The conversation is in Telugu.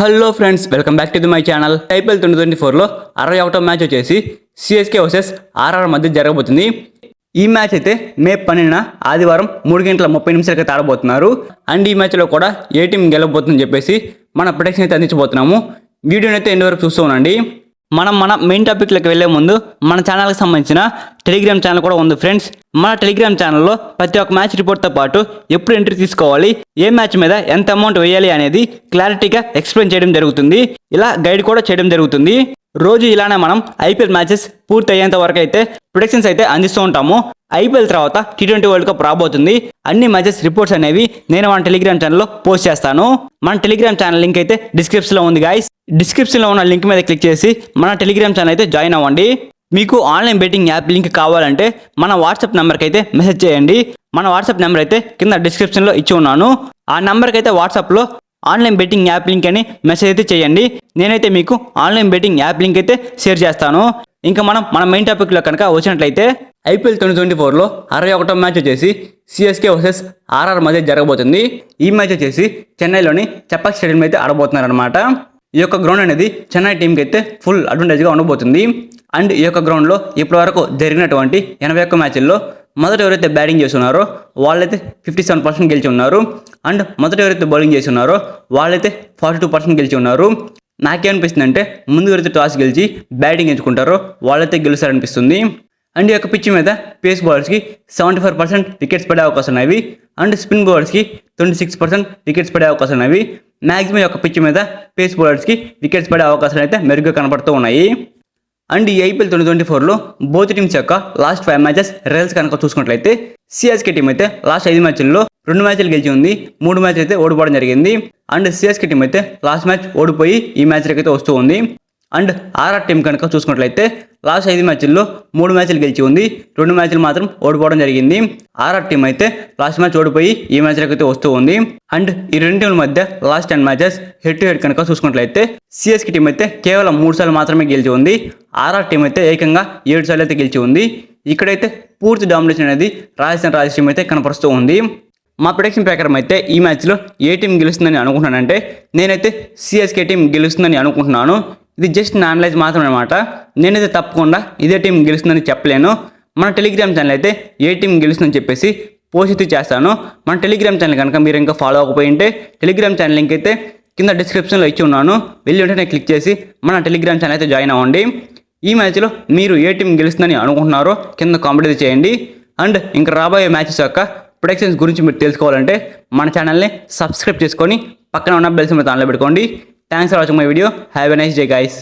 Hello friends, welcome back to my channel. IPL 2024లో 61వ మ్యాచ్ వచ్చేసి సిఎస్కే వర్సెస్ ఆర్ఆర్ మధ్య జరగబోతుంది. ఈ మ్యాచ్ అయితే మే 12న ఆదివారం 3:30 ఆడబోతున్నారు. అండ్ ఈ మ్యాచ్లో కూడా ఏ టీం గెలవబోతుందని చెప్పేసి మన ప్రొడిక్షన్ అయితే అందించబోతున్నాము. వీడియోని అయితే ఎండ్ వరకు చూస్తూ ఉండండి. మన మెయిన్ టాపిక్లోకి వెళ్ళే ముందు మన ఛానల్కి సంబంధించిన టెలిగ్రామ్ ఛానల్ కూడా ఉంది ఫ్రెండ్స్. మన టెలిగ్రామ్ ఛానల్లో ప్రతి ఒక్క మ్యాచ్ రిపోర్ట్తో పాటు ఎప్పుడు ఎంట్రీ తీసుకోవాలి, ఏ మ్యాచ్ మీద ఎంత అమౌంట్ వేయాలి అనేది క్లారిటీగా ఎక్స్ప్లెయిన్ చేయడం జరుగుతుంది. ఇలా గైడ్ కూడా చేయడం జరుగుతుంది. రోజు ఇలానే మనం ఐపీఎల్ మ్యాచెస్ పూర్తి అయ్యేంత వరకు అయితే ప్రొడిక్షన్స్ అయితే అందిస్తూ ఉంటాము. ఐపీఎల్ తర్వాత T20 వరల్డ్ కప్ రాబోతుంది. అన్ని మ్యాచెస్ రిపోర్ట్స్ అనేవి నేను మన టెలిగ్రామ్ ఛానల్లో పోస్ట్ చేస్తాను. మన టెలిగ్రామ్ ఛానల్ లింక్ అయితే డిస్క్రిప్షన్లో ఉంది గాయస్. డిస్క్రిప్షన్లో ఉన్న లింక్ మీద క్లిక్ చేసి మన టెలిగ్రామ్ ఛానల్ అయితే జాయిన్ అవ్వండి. మీకు ఆన్లైన్ బెట్టింగ్ యాప్ లింక్ కావాలంటే మన వాట్సాప్ నెంబర్కి అయితే మెసేజ్ చేయండి. మన వాట్సాప్ నెంబర్ అయితే కింద డిస్క్రిప్షన్లో ఇచ్చి ఉన్నాను. ఆ నెంబర్కి అయితే వాట్సాప్లో ఆన్లైన్ బెట్టింగ్ యాప్ లింక్ అని మెసేజ్ అయితే చేయండి. నేనైతే మీకు ఆన్లైన్ బెట్టింగ్ యాప్ లింక్ అయితే షేర్ చేస్తాను. ఇంకా మన మెయిన్ టాపిక్లో కనుక వచ్చినట్లయితే ఐపీఎల్ 2024లో 61వ మ్యాచ్ వచ్చేసి సిఎస్కే వర్సెస్ ఆర్ఆర్ మధ్య జరగబోతుంది. ఈ మ్యాచ్ వచ్చేసి చెన్నైలోని చపాక్ స్టేడియం అయితే ఆడబోతున్నారనమాట. ఈ యొక్క గ్రౌండ్ అనేది చెన్నై టీంకి అయితే ఫుల్ అడ్వాంటేజ్గా ఉండబోతుంది. అండ్ ఈ యొక్క గ్రౌండ్లో ఇప్పటివరకు జరిగినటువంటి 81 మ్యాచ్ల్లో మొదట ఎవరైతే బ్యాటింగ్ చేస్తున్నారో వాళ్ళైతే 57% గెలిచి ఉన్నారు. అండ్ మొదట ఎవరైతే బౌలింగ్ చేసి ఉన్నారో వాళ్ళైతే 42% గెలిచి ఉన్నారు. నాకేమనిపిస్తుంది అంటే ముందు ఎవరైతే టాస్ గెలిచి బ్యాటింగ్ ఎంచుకుంటారో వాళ్ళైతే గెలుస్తారనిపిస్తుంది. అండ్ ఈ యొక్క పిచ్ మీద పేస్ బౌలర్స్కి 74% వికెట్స్ పడే అవకాశం ఉన్నవి. అండ్ స్పిన్ బౌలర్స్కి 26% వికెట్స్ పడే అవకాశం ఉన్నవి. మ్యాక్సిమం యొక్క పిచ్ మీద పేస్ బౌలర్స్కి వికెట్స్ పడే అవకాశాలు అయితే మెరుగ్గా కనపడుతూ ఉన్నాయి. అండ్ ఈ ఐపీఎల్ 2024లో బోత్ టీమ్స్ యొక్క లాస్ట్ 5 మ్యాచెస్ రిజల్ట్స్ కనుక చూసుకున్నట్లయితే సిఎస్కే టీం అయితే లాస్ట్ 5 మ్యాచ్ల్లో 2 మ్యాచ్లు గెలిచి ఉంది, 3 మ్యాచ్లు అయితే ఓడిపోవడం జరిగింది. అండ్ సిఎస్కే టీం అయితే లాస్ట్ మ్యాచ్ ఓడిపోయి ఈ మ్యాచ్లకి అయితే వస్తూ ఉంది. అండ్ ఆర్ఆర్ టీం కనుక చూసుకున్నట్లయితే లాస్ట్ 5 మ్యాచ్ల్లో 3 మ్యాచ్లు గెలిచి ఉంది, 2 మ్యాచ్లు మాత్రం ఓడిపోవడం జరిగింది. ఆర్ఆర్ టీం అయితే లాస్ట్ మ్యాచ్ ఓడిపోయి ఈ మ్యాచ్లకి అయితే వస్తూ ఉంది. అండ్ ఈ రెండు టీంల మధ్య last 10 matches head to head కనుక చూసుకున్నట్లయితే సిఎస్కే టీం అయితే కేవలం 3 సార్లు మాత్రమే గెలిచి ఉంది. ఆర్ఆర్ టీం అయితే ఏకంగా 7 సార్లు అయితే గెలిచి ఉంది. ఇక్కడైతే పూర్తి డామినేషన్ అనేది రాజస్థాన్ రాయల్స్ టీం అయితే కనపరుస్తూ ఉంది. మా ప్రొడిక్షన్ ప్రకారం అయితే ఈ మ్యాచ్లో ఏ టీం గెలుస్తుందని అనుకుంటున్నానంటే నేనైతే సిఎస్కే టీం గెలుస్తుందని అనుకుంటున్నాను. ఇది జస్ట్ నా అనలైజ్ మాత్రమే అనమాట. నేనైతే తప్పకుండా ఇదే టీం గెలుస్తుందని చెప్పలేను. మన టెలిగ్రామ్ ఛానల్ అయితే ఏ టీం గెలుస్తుందని చెప్పేసి పోస్ట్ అయితే చేస్తాను. మన టెలిగ్రామ్ ఛానల్ కనుక మీరు ఇంకా ఫాలో అవ్వకపోయి ఉంటే టెలిగ్రామ్ ఛానల్ లింక్ అయితే కింద డిస్క్రిప్షన్లో ఇచ్చి ఉన్నాను. వెళ్ళి వెంటనే క్లిక్ చేసి మన టెలిగ్రామ్ ఛానల్ అయితే జాయిన్ అవ్వండి. ఈ మ్యాచ్లో మీరు ఏ టీం గెలుస్తుందని అనుకుంటున్నారో కింద కామెంట్ అయితే చేయండి. అండ్ ఇంకా రాబోయే మ్యాచెస్ యొక్క ప్రొడిక్షన్స్ గురించి మీరు తెలుసుకోవాలంటే మన ఛానల్ని సబ్స్క్రైబ్ చేసుకొని పక్కన ఉన్న బెల్ సింబల్ ఆన్లో పెట్టుకోండి. Thanks for watching my video. Have a nice day guys.